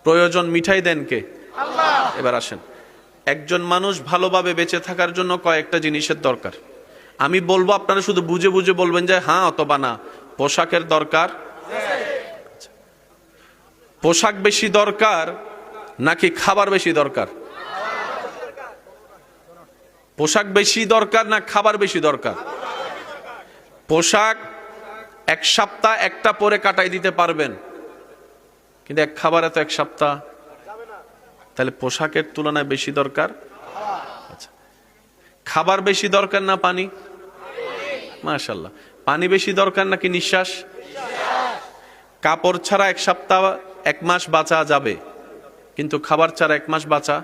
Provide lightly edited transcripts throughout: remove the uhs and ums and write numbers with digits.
প্রয়োজন মিটাই দেন কে? আল্লাহ। এবার আসেন, একজন মানুষ ভালোভাবে বেঁচে থাকার জন্য কয়েকটা জিনিসের দরকার। আমি বলবো, আপনারা শুধু বুঝে বুঝে বলবেন যে হ্যাঁ অথবা না। পোশাকের দরকার, পোশাক বেশি দরকার নাকি খাবার বেশি দরকার? পোশাক বেশি দরকার না খাবার বেশি দরকার? পোশাক এক সপ্তাহ একটা পরে কাটাই দিতে পারবেন, কিন্তু এক খাবারে তো এক সপ্তাহ, তাহলে পোশাকের তুলনায় বেশি দরকার। আচ্ছা, খাবার বেশি দরকার না পানি? মাশাআল্লাহ। পানি বেশি দরকার নাকি নিঃশ্বাস? কাপড় ছাড়া এক সপ্তাহ এক মাস বাঁচা যাবে, কিন্তু খাবার ছাড়া এক মাস বাঁচা।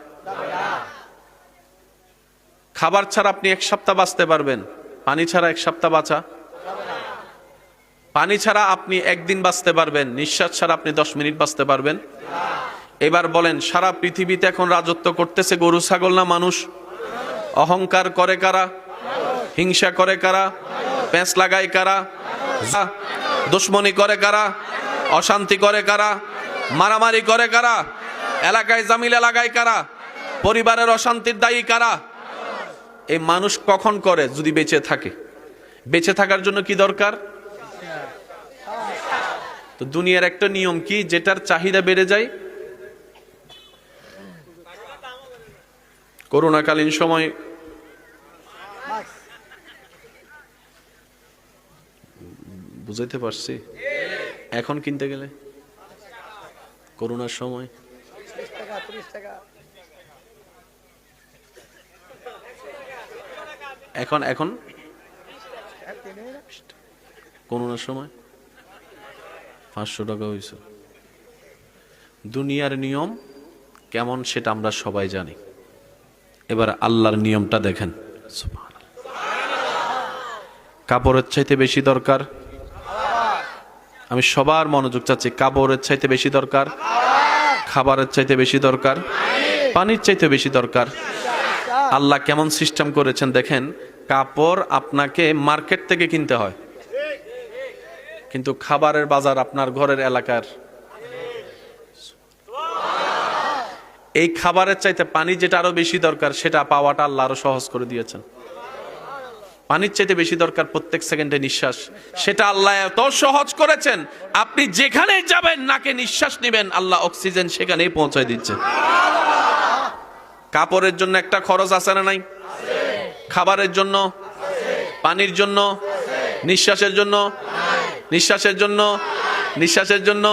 খাবার ছাড়া আপনি এক সপ্তাহ বাঁচতে পারবেন, পানি ছাড়া এক সপ্তাহ বাঁচা। পানি ছাড়া আপনি একদিন বাঁচতে পারবেন, নিঃশ্বাস ছাড়া আপনি 10 মিনিট বাঁচতে পারবেন। এবার বলেন, সারা পৃথিবীতে এখন রাজত্ব করতেছে গরু ছাগল না মানুষ? অহংকার করে কারা? হিংসা করে কারা? প্যাঁচ লাগায় কারা? দুশ্মনী করে কারা? অশান্তি করে কারা? মারামারি করে কারা? এলাকায় জামিলা লাগায় কারা? পরিবারের অশান্তির দায়ী কারা? এই মানুষ কখন করে? যদি বেঁচে থাকে। বেঁচে থাকার জন্য কি দরকার? তো দুনিয়ার একটা নিয়ম কি, যেটার চাহিদা বেড়ে যায়? করোনাকালীন সময় বুঝাইতে পারছি? এখন কিনতে গেলে করোনার সময় এখন এখন করোনার সময় 500 টাকা হয়েছে। দুনিয়ার নিয়ম কেমন সেটা আমরা সবাই জানি। এবার আল্লাহর নিয়মটা দেখেন। কাপড়ের চাইতে বেশি দরকার, আমি সবার মনোযোগ চাচ্ছি, কাপড়ের চাইতে বেশি দরকার, খাবারের চাইতে বেশি দরকার, পানির চাইতে বেশি দরকার। আল্লাহ কেমন সিস্টেম করেছেন দেখেন। কাপড় আপনাকে মার্কেট থেকে কিনতে হয়, কিন্তু খাবারের বাজার আপনার ঘরের এলাকার। এই খাবারের চাইতে পানি যেটা আরো বেশি দরকার, সেটা পাওয়াটা আল্লাহ আরো সহজ করে দিয়েছেন। পানির চাইতে বেশি দরকার প্রত্যেক সেকেন্ডে নিঃশ্বাস, সেটা আল্লাহ এত সহজ করেছেন। আপনি যেখানে যাবেন, নাকে নিঃশ্বাস নেবেন, আল্লাহ অক্সিজেন সেখানেই পৌঁছায় দিচ্ছে। কাপড়ের জন্য একটা খরচ আছে না নাই? খাবারের জন্য, পানির জন্য, নিঃশ্বাসের জন্য, নিঃশ্বাসের জন্য, নিঃশ্বাসের জন্য